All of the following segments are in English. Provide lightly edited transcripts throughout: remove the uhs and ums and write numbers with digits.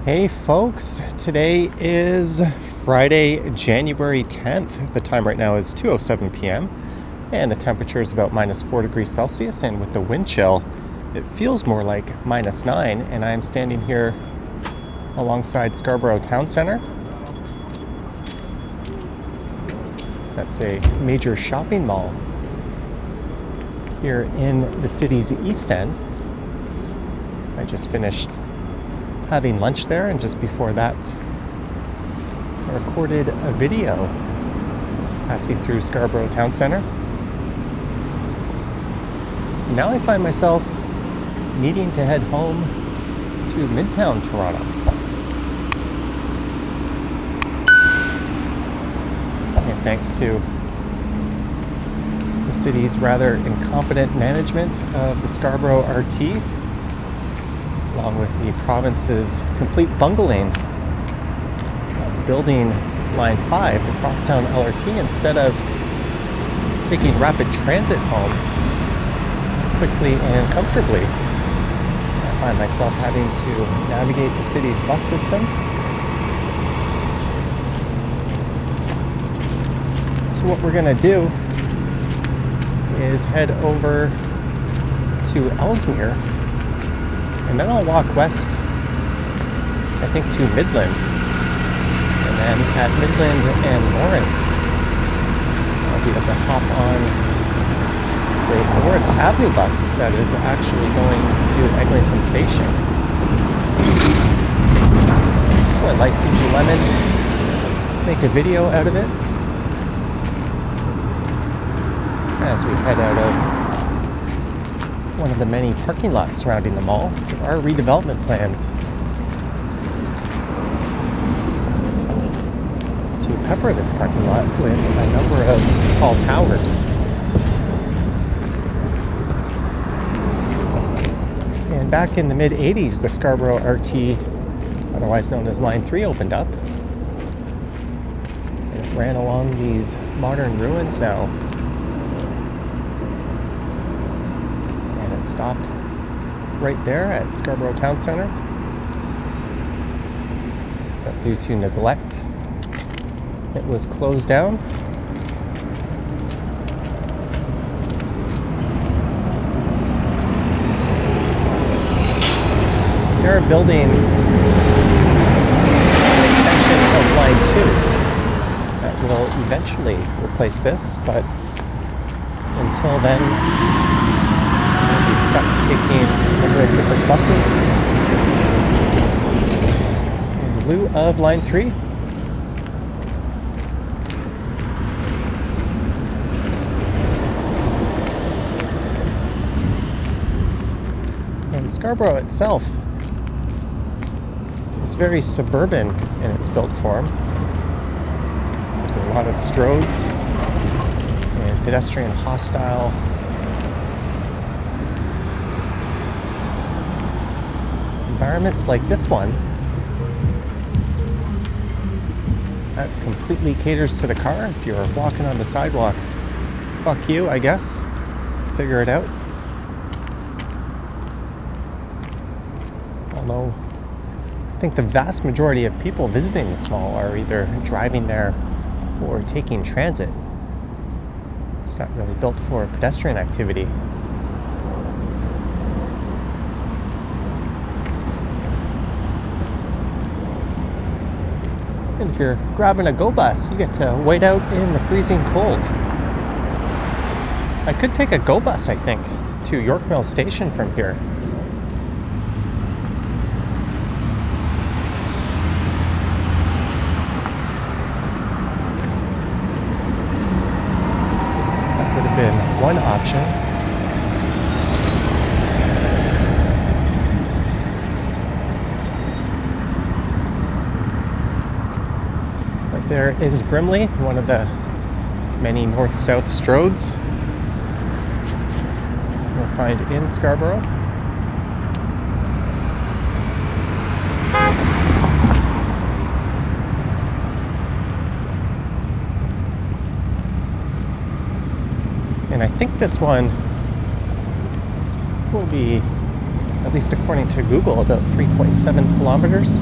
Hey folks, today is Friday, January 10th. The time right now is 2:07 p.m. and the temperature is about -4 degrees Celsius, and with the wind chill, it feels more like -9, and I'm standing here alongside Scarborough Town Centre. That's a major shopping mall here in the city's East End. I just finished having lunch there, and just before that I recorded a video passing through Scarborough Town Centre. Now I find myself needing to head home to Midtown Toronto. And thanks to the city's rather incompetent management of the Scarborough RT, along with the province's complete bungling of building Line 5, the crosstown LRT, instead of taking rapid transit home quickly and comfortably. I find myself having to navigate the city's bus system. So what we're going to do is head over to Ellesmere, and then I'll walk west, I think, to Midland. And then at Midland and Lawrence, I'll be able to hop on the Lawrence Avenue bus that is actually going to Eglinton Station. So I like Easy Lemons, make a video out of it as we head out of one of the many parking lots surrounding the mall. There are redevelopment plans to pepper this parking lot with a number of tall towers. And back in the mid-'80s, the Scarborough RT, otherwise known as Line 3, opened up. And it ran along these modern ruins now. Stopped right there at Scarborough Town Centre, but due to neglect, it was closed down. They're building an extension of Line 2 that will eventually replace this, but until then, taking a number of different buses in lieu of Line 3. And Scarborough itself is very suburban in its built form. There's a lot of stroads and pedestrian hostile environments like this one that completely caters to the car. If you're walking on the sidewalk, fuck you, I guess. Figure it out. Although I think the vast majority of people visiting this mall are either driving there or taking transit. It's not really built for pedestrian activity. And if you're grabbing a go bus, you get to wait out in the freezing cold. I could take a go bus, I think, to York Mill Station from here. That would have been one option. There is Brimley, one of the many north-south stroads you'll find in Scarborough. And I think this one will be at least according to Google, about 3.7 kilometers.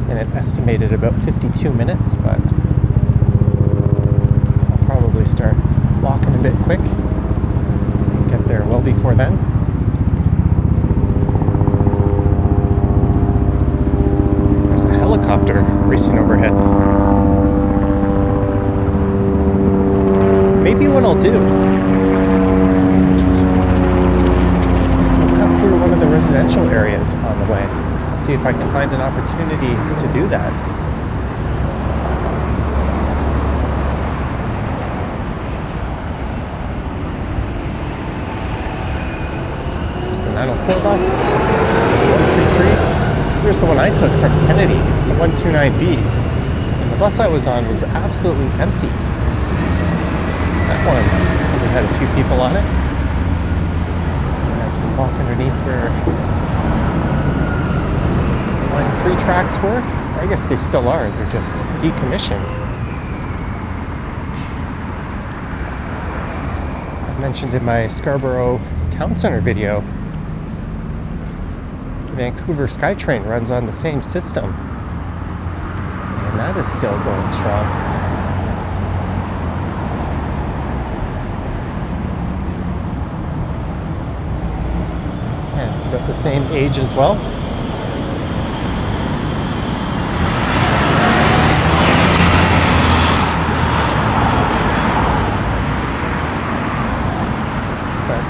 And it estimated about 52 minutes, but I'll probably start walking a bit quick and get there well before then. There's a helicopter racing overhead. Maybe what I'll do is we'll cut through one of the residential areas on the way. See if I can find an opportunity to do that. There's the 904 bus, 133. Here's the one I took from Kennedy, the 129B. And the bus I was on was absolutely empty. That one only had a few people on it. And as we walk underneath where line 3 tracks were, I guess they still are, they're just decommissioned. I mentioned in my Scarborough Town Centre video, the Vancouver SkyTrain runs on the same system, and that is still going strong. And it's about the same age as well.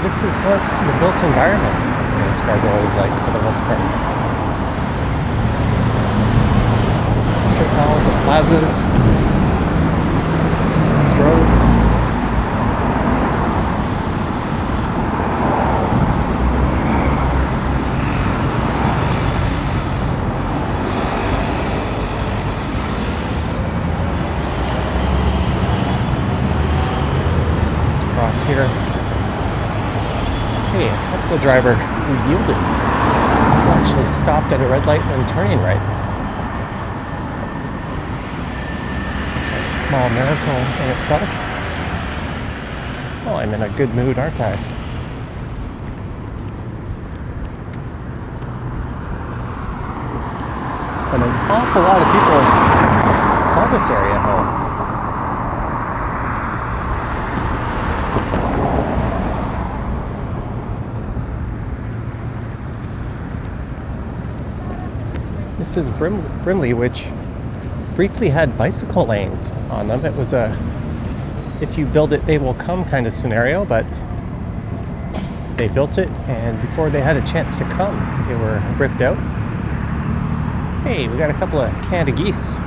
This is what the built environment in Scarborough is like for the most part. Strip malls and plazas, stroads. Let's cross here. Hey, a Tesla driver who yielded, who actually stopped at a red light when turning right. It's like a small miracle in itself. Oh, I'm in a good mood, aren't I? And an awful lot of people call this area home. This is Brimley, which briefly had bicycle lanes on them. It was a if you build it, they will come kind of scenario, but they built it, and before they had a chance to come, they were ripped out. Hey, we got a couple of Canada geese.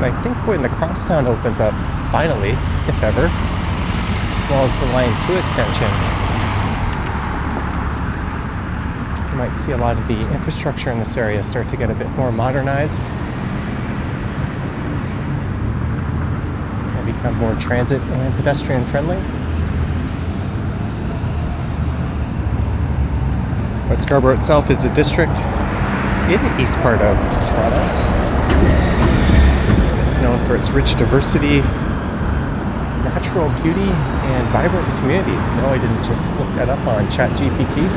I think when the crosstown opens up, finally, if ever, as well as the Line 2 extension, you might see a lot of the infrastructure in this area start to get a bit more modernized and become more transit and pedestrian friendly. But Scarborough itself is a district in the east part of Toronto. Known for its rich diversity, natural beauty, and vibrant communities. No, I didn't just look that up on ChatGPT.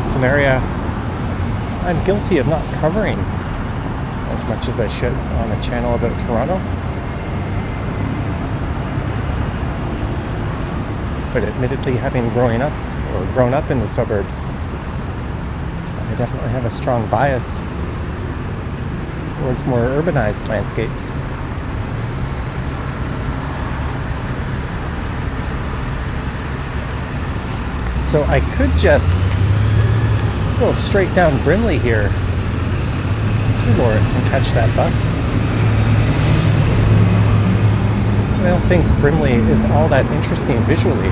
It's an area I'm guilty of not covering as much as I should on a channel about Toronto. But admittedly, having grown up in the suburbs, I definitely have a strong bias towards more urbanized landscapes. So I could just go straight down Brimley here to Lawrence and catch that bus. I don't think Brimley is all that interesting visually.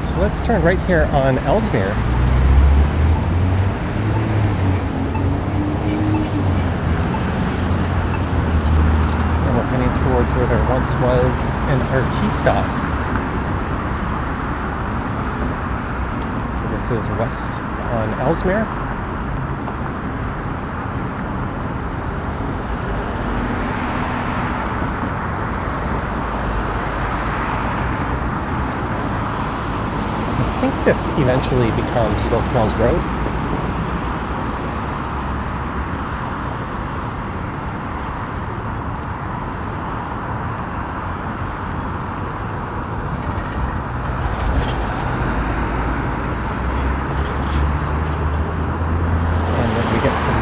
So let's turn right here on Ellesmere heading towards where there once was an RT stop. So this is west on Ellesmere. I think this eventually becomes York Mills Road.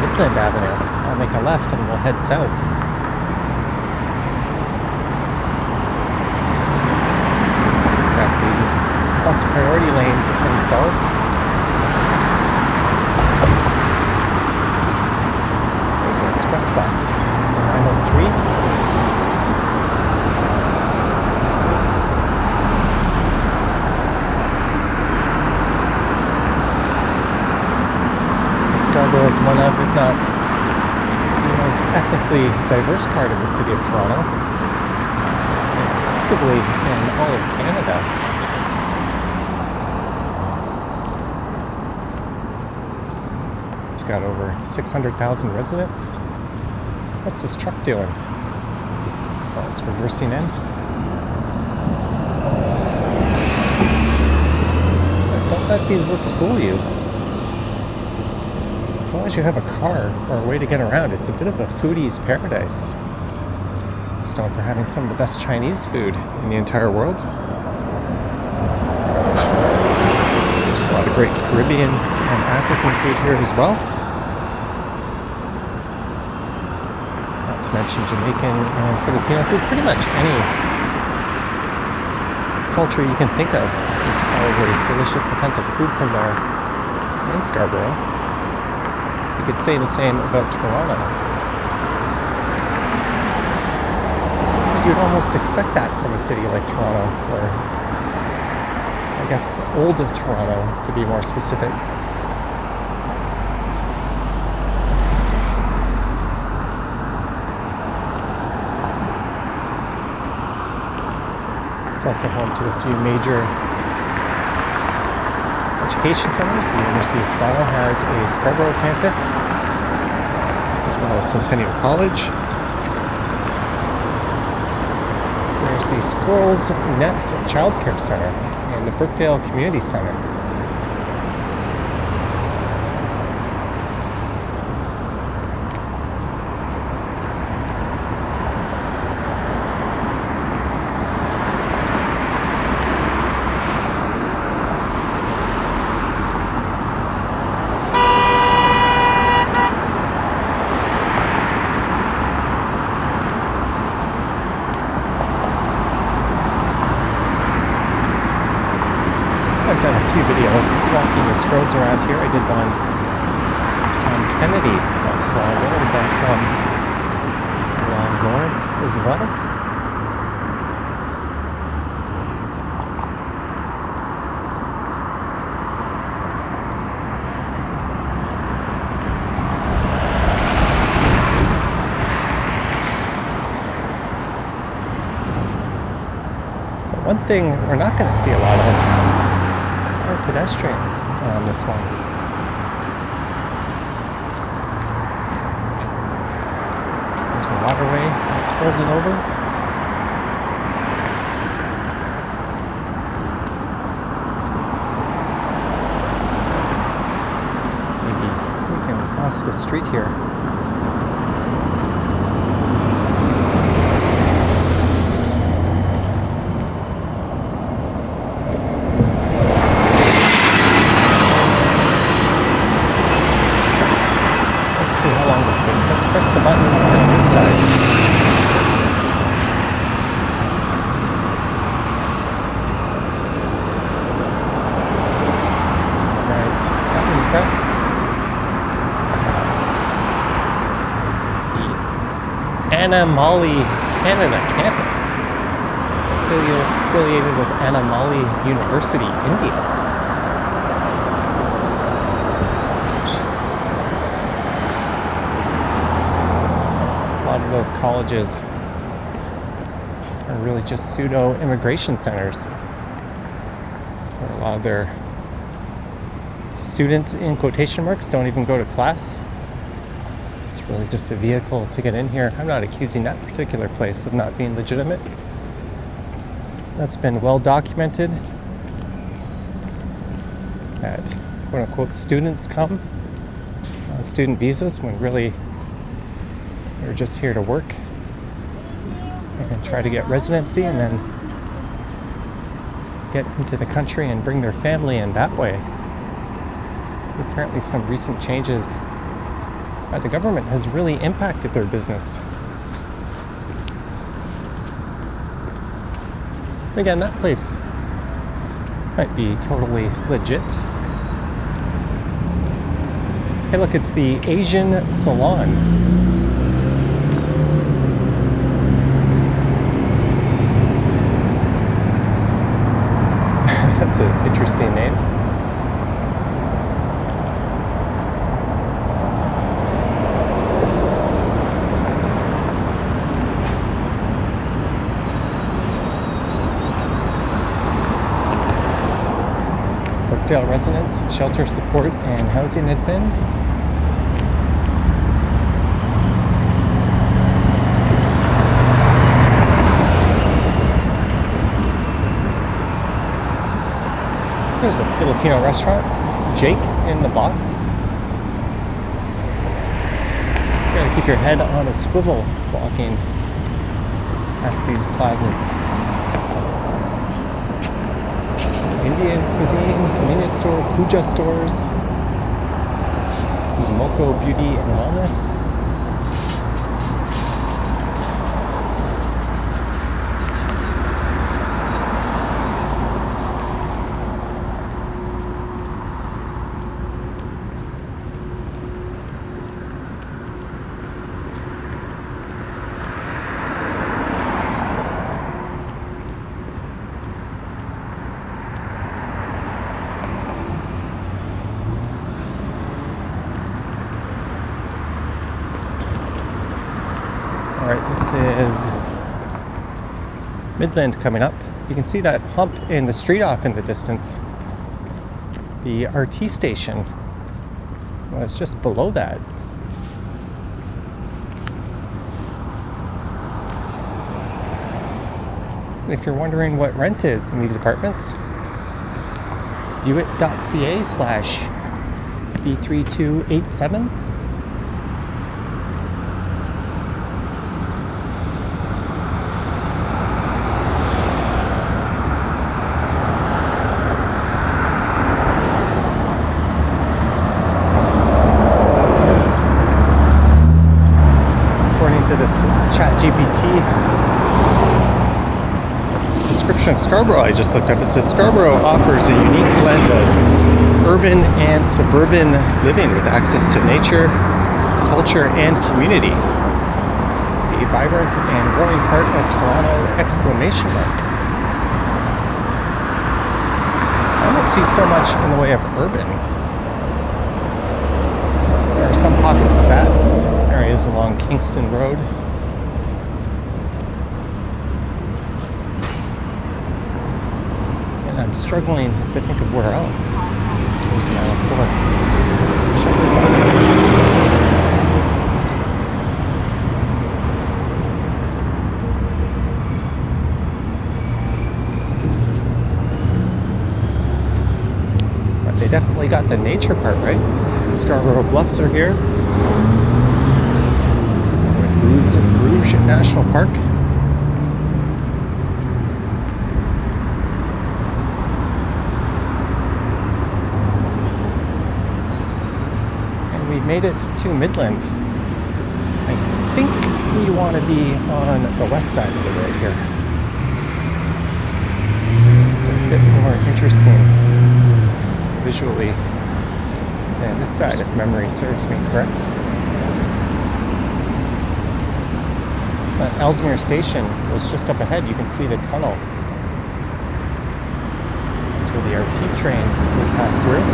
Midland Avenue. I'll make a left and we'll head south. Got these bus priority lanes installed. There's an express bus, 903. Scarborough is one of, if not the most ethnically diverse part of the city of Toronto, and possibly in all of Canada. It's got over 600,000 residents. What's this truck doing? Oh, it's reversing in. Don't let these looks fool you. As long as you have a car or a way to get around, it's a bit of a foodie's paradise. It's known for having some of the best Chinese food in the entire world. There's a lot of great Caribbean and African food here as well. Not to mention Jamaican and Filipino food. Pretty much any culture you can think of. There's probably delicious, authentic food from there in Scarborough. You could say the same about Toronto. You'd almost expect that from a city like Toronto, or I guess old Toronto to be more specific. It's also home to a few major education centers. The University of Toronto has a Scarborough campus, as well as Centennial College. There's the Squirrel's Nest Childcare Center and the Brookdale Community Center. I've done a few videos walking the stroads around here. I did one on Kennedy not too long ago. I've done some along Lawrence as well. But one thing we're not going to see a lot of are pedestrians on this one. There's a waterway that's frozen over. Maybe we can cross the street here. How long this takes. Let's press the button on this side. Alright, button pressed. The Anna Molly Canada campus, affiliated with Anna Molly University, India. Those colleges are really just pseudo immigration centers where a lot of their students, in quotation marks, don't even go to class. It's really just a vehicle to get in here. I'm not accusing that particular place of not being legitimate. That's been well documented that quote unquote students come on student visas when really they're just here to work and try to get residency and then get into the country and bring their family in that way. Apparently some recent changes by the government has really impacted their business. Again, that place might be totally legit. Hey look, it's the Asian Salon. That's an interesting name. Oakdale residents, shelter support, and housing admin. There's a Filipino restaurant, Jake in the Box. You gotta keep your head on a swivel walking past these plazas. Indian cuisine, convenience store, puja stores, Moko Beauty and Wellness. Alright, this is Midland coming up. You can see that hump in the street off in the distance. The RT station was just below that. And if you're wondering what rent is in these apartments, viewit.ca/B3287. This ChatGPT description of Scarborough I just looked up. It says Scarborough offers a unique blend of urban and suburban living with access to nature, culture, and community. A vibrant and growing part of Toronto! Exclamation mark. I don't see so much in the way of urban. There are some pockets of that. Areas along Kingston Road. And I'm struggling to think of where else. There's an aisle 4. Shuttle bus. But they definitely got the nature part right. The Scarborough Bluffs are here. Booths in Bruges National Park. And we made it to Midland. I think we want to be on the west side of the road here. It's a bit more interesting visually than this side, if memory serves me correct. Ellesmere Station was just up ahead. You can see the tunnel. That's where the RT trains will pass through.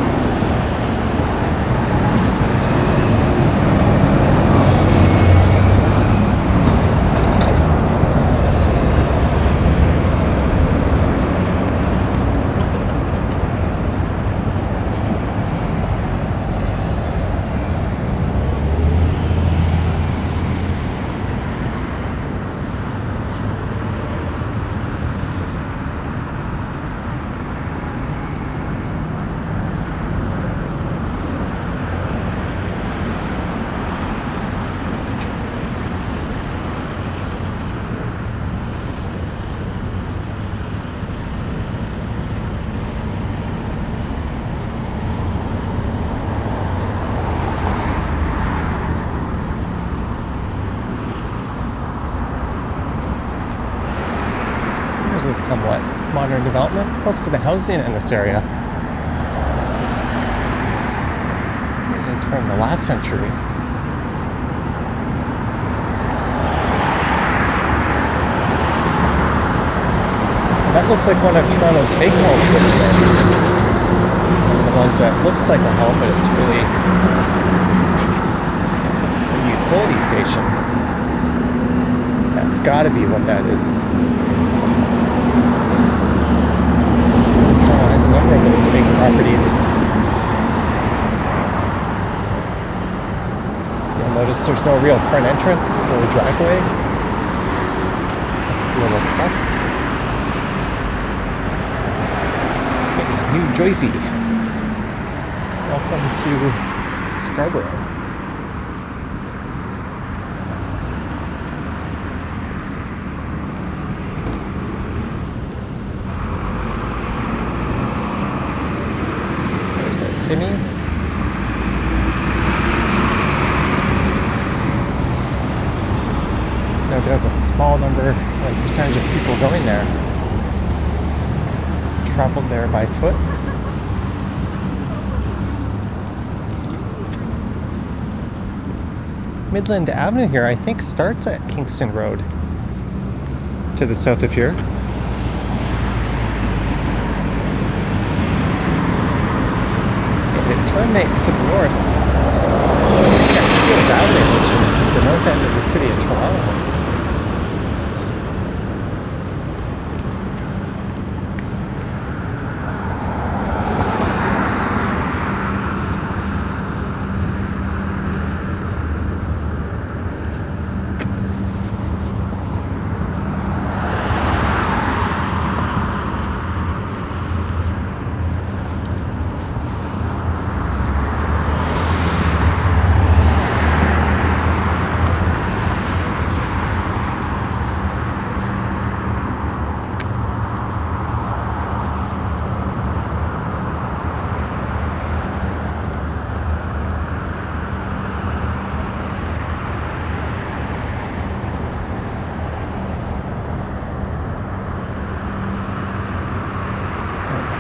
a somewhat modern development, close to the housing in this area. It is from the last century. And that looks like one of Toronto's fake homes over there. One of the ones that looks like a home, but it's really a utility station. That's gotta be what that is. Oh, there's a number of those fake properties. You'll notice there's no real front entrance or driveway. Looks a little sus. Okay, New Jersey. Welcome to Scarborough. Timmy's. No doubt a small number, like percentage of people going there traveled there by foot. Midland Avenue here, I think, starts at Kingston Road to the south of here. Terminates to the north at Steeles Avenue, which is the north end of the city of Toronto.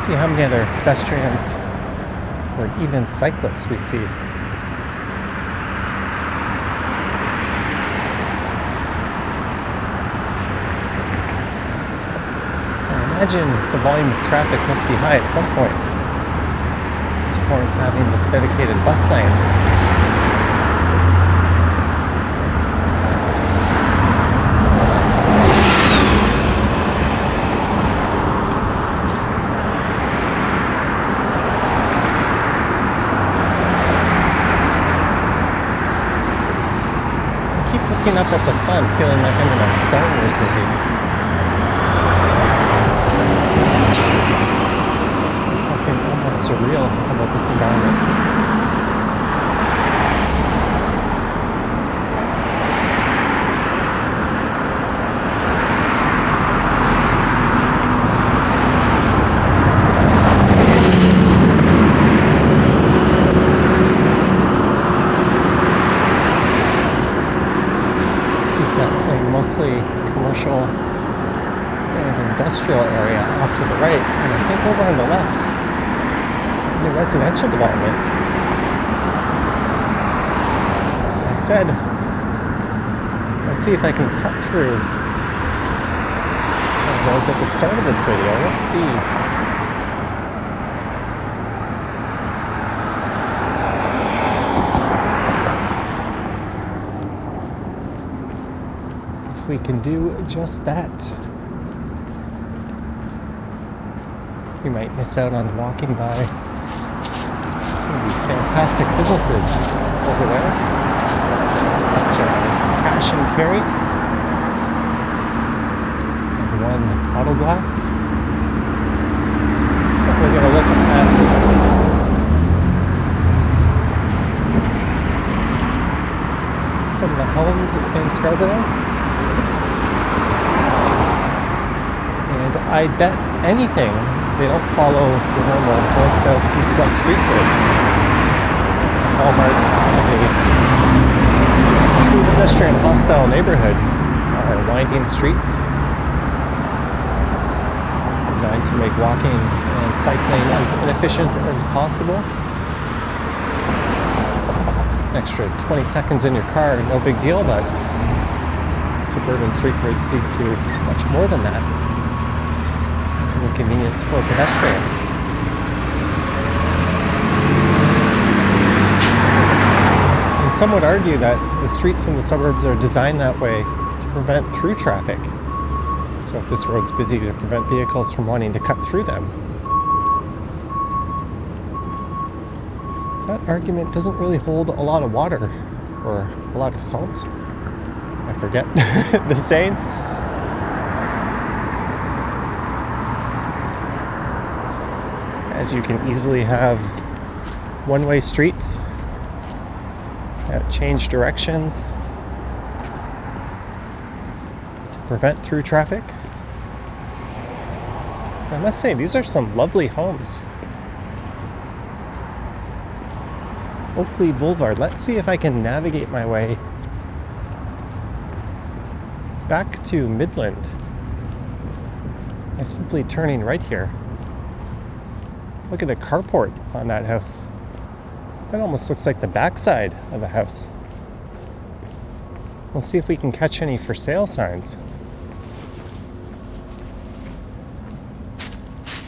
See how many other pedestrians or even cyclists we see. I imagine the volume of traffic must be high at some point for having this dedicated bus lane. Looking up at the sun, feeling like I'm in a Star Wars movie. There's something almost surreal about this environment. Mostly commercial and industrial area off to the right, and I think over on the left is a residential development. I said, let's see if I can cut through those at the start of this video. Let's see. We can do just that. We might miss out on walking by some of these fantastic businesses over there, such as Cash and Carry and One Auto Glass. We're going to look at some of the homes in Scarborough. And I bet anything they don't follow the normal north, south, east, west street grid. Hallmark of a true pedestrian hostile neighborhood are winding streets want to make walking and cycling as inefficient as possible. An extra 20 seconds in your car, no big deal, but suburban street roads lead to much more than that. It's an inconvenience for pedestrians. And some would argue that the streets in the suburbs are designed that way to prevent through traffic. So if this road's busy, to prevent vehicles from wanting to cut through them. That argument doesn't really hold a lot of water or a lot of salt. I forget the saying. As you can easily have one-way streets that change directions to prevent through traffic. I must say, these are some lovely homes. Oakley Boulevard. Let's see if I can navigate my way back to Midland by simply turning right here. Look at the carport on that house. That almost looks like the backside of the house. We'll see if we can catch any for sale signs.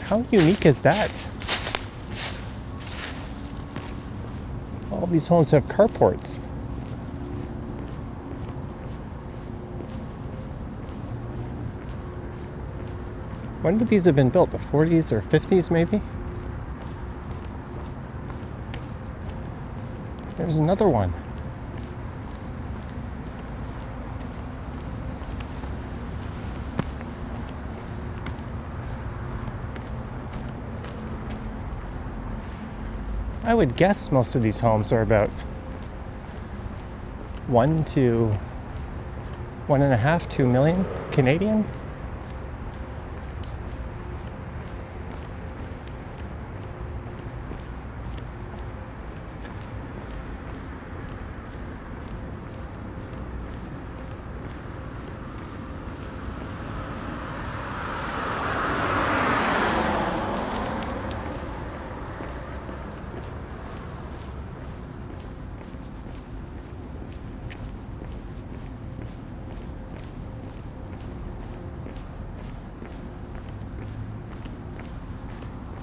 How unique is that? All these homes have carports. When would these have been built? The 40s or 50s maybe? There's another one. I would guess most of these homes are about 1 to 1.5, 2 million Canadian.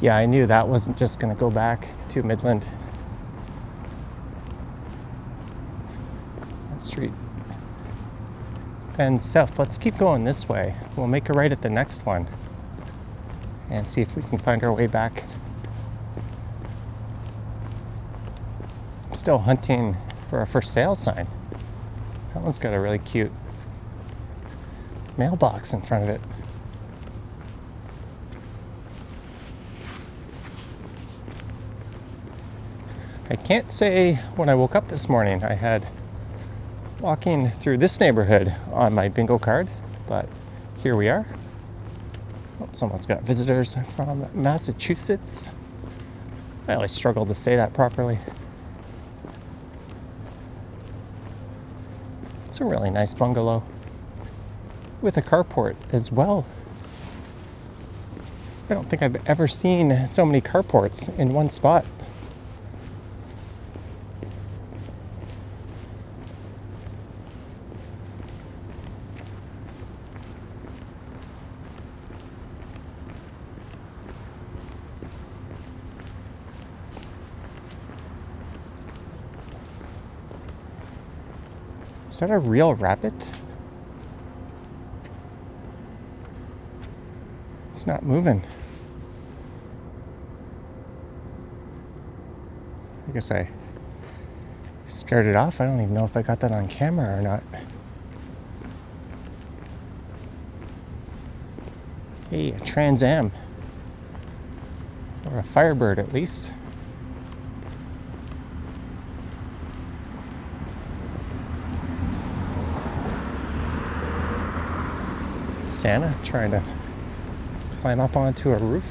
Yeah, I knew that wasn't just going to go back to Midland. That street bends south. Let's keep going this way. We'll make a right at the next one and see if we can find our way back. Still hunting for a for sale sign. That one's got a really cute mailbox in front of it. I can't say when I woke up this morning I had walking through this neighborhood on my bingo card, but here we are. Oh, someone's got visitors from Massachusetts. I always struggle to say that properly. It's a really nice bungalow with a carport as well. I don't think I've ever seen so many carports in one spot. Is that a real rabbit? It's not moving. I guess I scared it off. I don't even know if I got that on camera or not. Hey, a Trans Am. Or a Firebird at least. Santa trying to climb up onto a roof.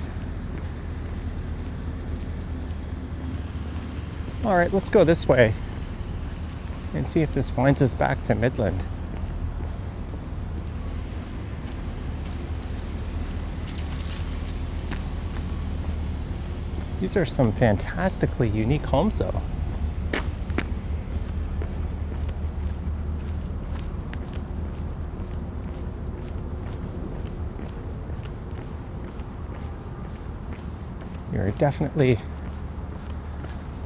All right, let's go this way and see if this winds us back to Midland. These are some fantastically unique homes, though. You're definitely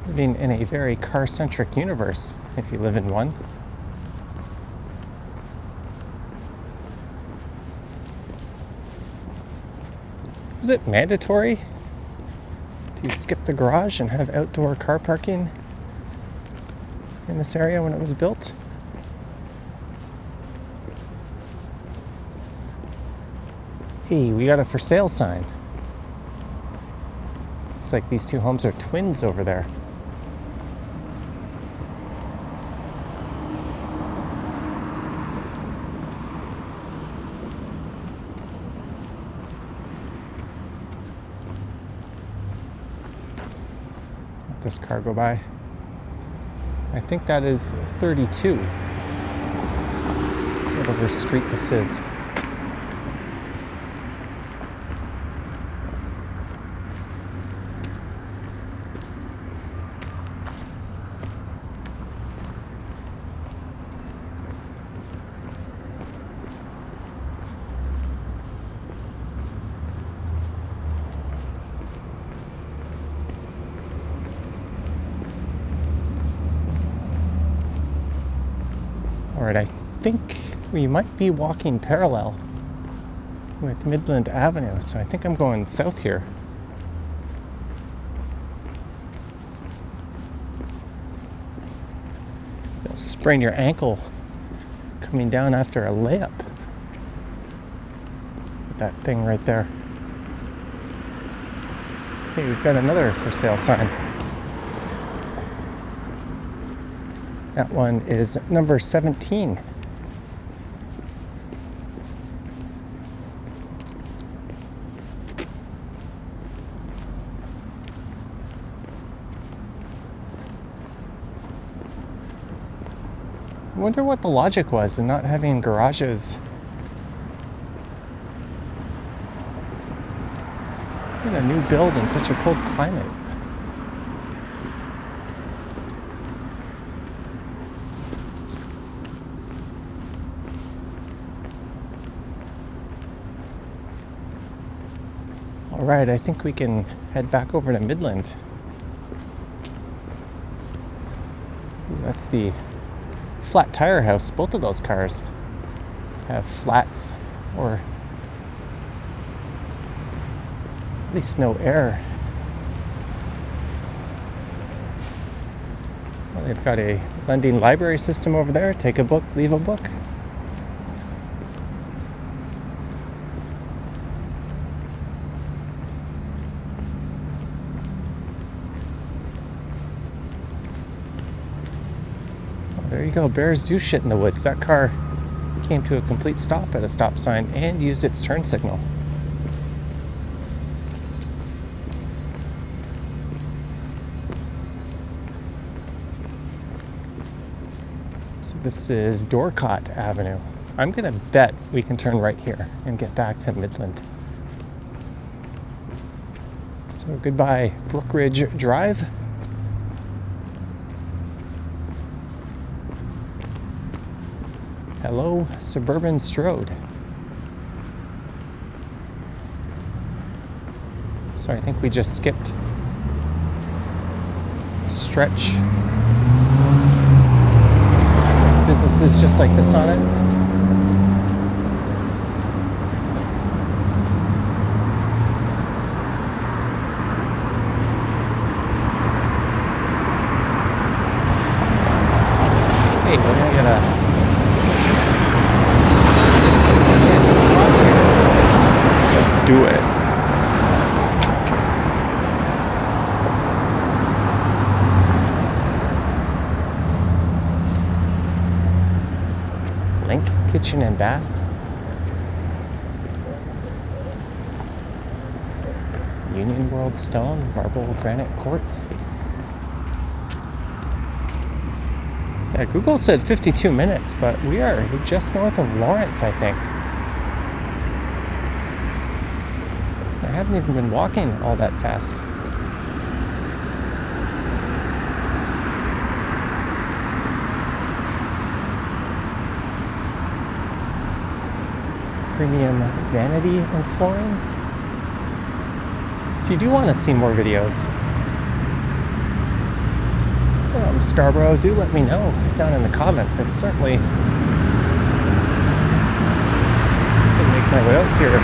living in a very car-centric universe if you live in one. Is it mandatory to skip the garage and have outdoor car parking in this area when it was built? Hey, we got a for sale sign. Looks like these two homes are twins over there. Let this car go by. I think that is 32. Whatever street this is. Alright, I think we might be walking parallel with Midland Avenue, so I think I'm going south here. You'll sprain your ankle coming down after a layup. That thing right there. Okay, we've got another for sale sign. That one is number 17. I wonder what the logic was in not having garages in a new build in such a cold climate. Alright, I think we can head back over to Midland. That's the flat tire house. Both of those cars have flats, or at least no air. Well, they've got a lending library system over there. Take a book, leave a book. There you go, bears do shit in the woods. That car came to a complete stop at a stop sign and used its turn signal. So this is Dorcott Avenue. I'm gonna bet we can turn right here and get back to Midland. So goodbye, Brookridge Drive. Hello, suburban stroad. So I think we just skipped stretch. Businesses just like this on it. Hey, we're gonna get a let's do it. Link Kitchen and Bath. Union World Stone, marble granite quartz. Yeah, Google said 52 minutes, but we are just north of Lawrence, I think. I haven't even been walking all that fast. premium vanity and flooring. If you do want to see more videos from Scarborough, do let me know down in the comments. I certainly can make my way out here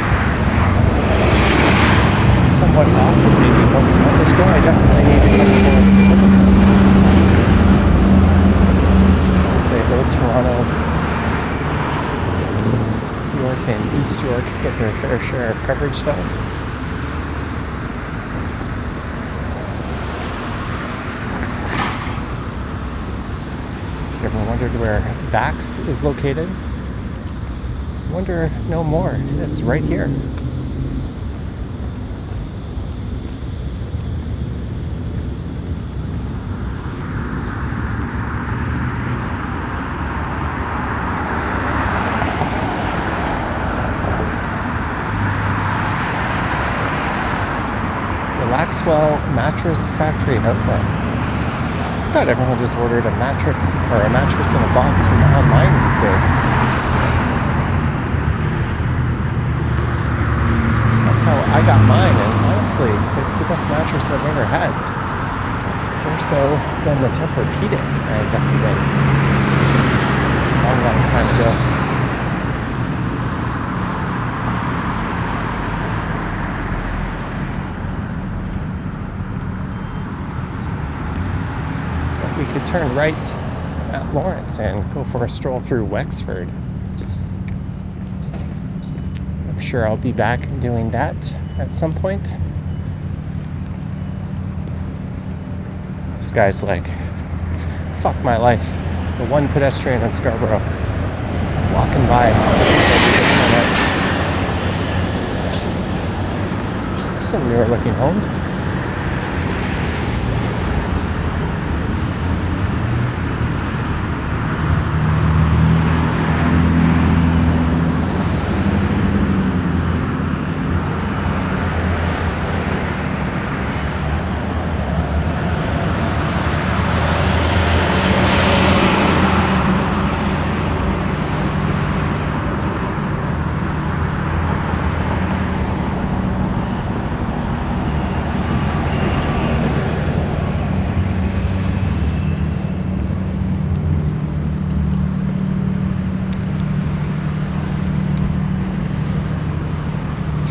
somewhat often, maybe once a month or so. I definitely need to come forward. I'd say Old Toronto, York, and East York get their fair share of coverage though. If you ever wondered where Bax is located, wonder no more. It's right here. Maxwell Mattress Factory Outlet. I thought everyone just ordered a mattress in a box from online these days. That's how I got mine, and honestly, it's the best mattress I've ever had. More so than the Tempur-Pedic I invested in a long time ago. We could turn right at Lawrence and go for a stroll through Wexford. I'm sure I'll be back doing that at some point. This guy's like, fuck my life. The one pedestrian in Scarborough. Walking by. Some newer looking homes.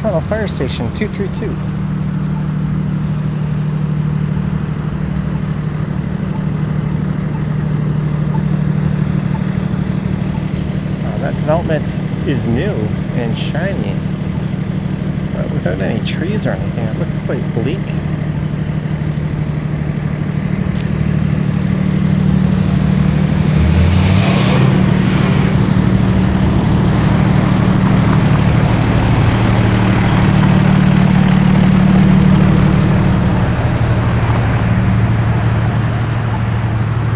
Toronto Fire Station 232. That development is new and shiny, but without any trees or anything, it looks quite bleak.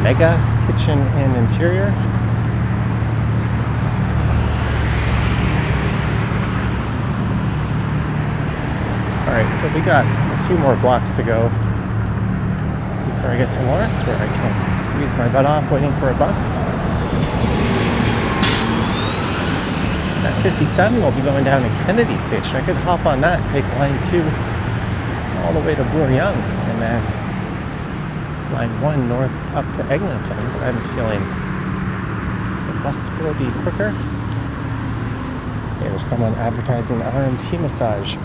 Mega kitchen and interior. Alright, so we got a few more blocks to go before I get to Lawrence, where I can use my butt off waiting for a bus. At 57, we'll be going down to Kennedy Station. I could hop on that and take line 2 all the way to Brimley, and then line 1 north up to Eglinton. But I have a feeling the bus will be quicker. There's someone advertising RMT massage.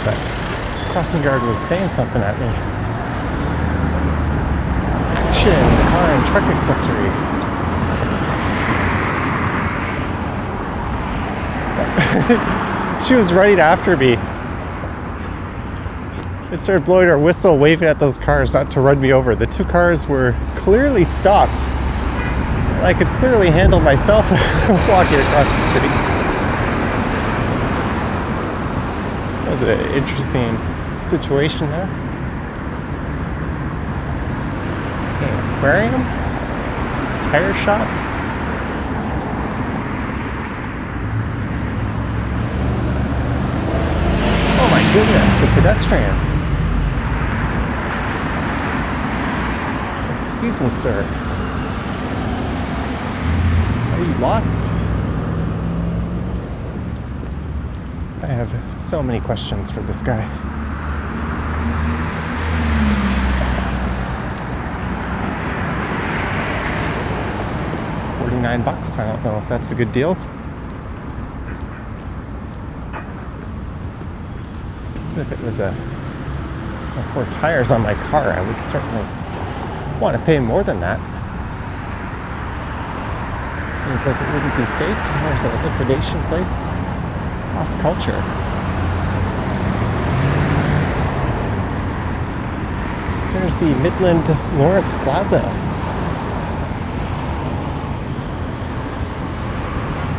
That crossing guard was saying something at me. Action, car and truck accessories. She was right after me. It started blowing her whistle, waving at those cars not to run me over. The two cars were clearly stopped. I could clearly handle myself walking across the street. That was an interesting situation there. Okay, aquarium, tire shop. Oh my goodness, a pedestrian. Excuse me, sir. Are you lost? I have so many questions for this guy. $49. I don't know if that's a good deal. If it was for tires on my car, I would certainly want to pay more than that. Seems like it wouldn't be safe. There's a liquidation place. Cross culture. There's the Midland Lawrence Plaza.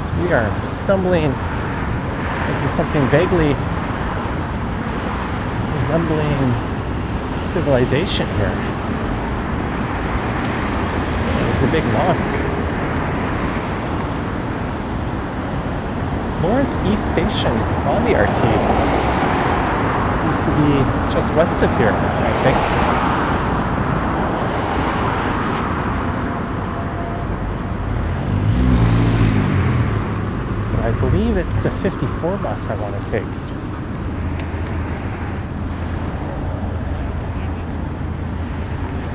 So we are stumbling into something vaguely resembling civilization here. There's a big mosque. Lawrence East Station on the RT used to be just west of here, I think. But I believe it's the 54 bus I want to take.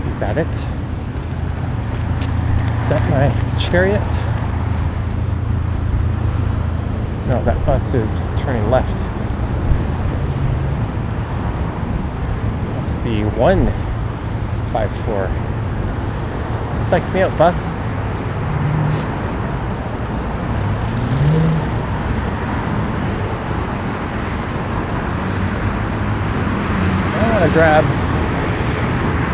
Is that it? Is that my chariot? No, that bus is turning left. That's the 154. Psych me out, bus. I want to grab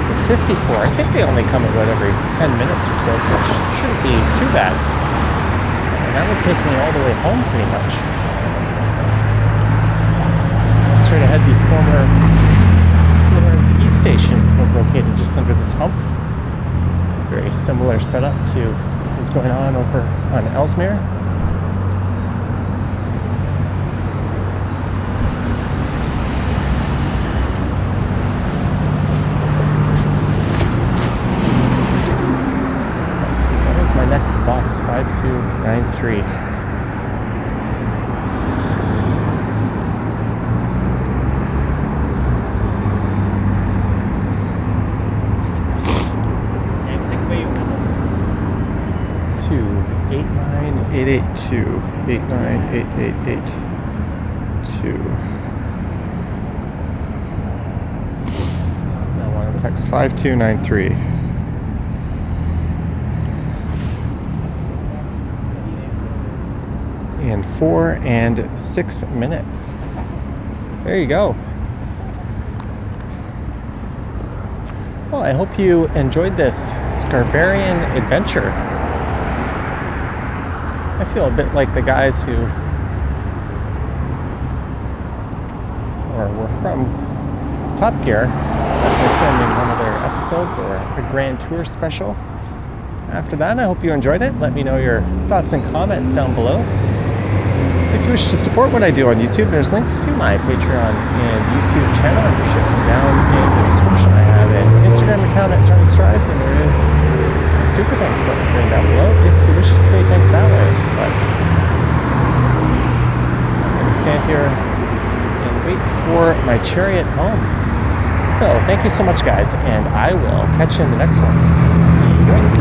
the 54. I think they only come about every 10 minutes or so, so it shouldn't be too bad. And that would take me all the way home pretty much. Straight ahead, the former Lawrence East Station was located just under this hump. Very similar setup to what was going on over on Ellesmere. Let's see, what is my next bus? 5293. Same thing for you. 89882. 89882. I want to text 5293. In 4 and 6 minutes. There you go. Well, I hope you enjoyed this Scarborough adventure. I feel a bit like the guys who were from Top Gear. They're filming one of their episodes or a grand tour special. After that, I hope you enjoyed it. Let me know your thoughts and comments down below. If you wish to support what I do on YouTube, there's links to my Patreon and YouTube channel membership down in the description. I have an Instagram account at Johnny Strides, and there is a super thanks button down below if you wish to say thanks that way. But I'm going to stand here and wait for my chariot home. So thank you so much, guys, and I will catch you in the next one. Enjoy.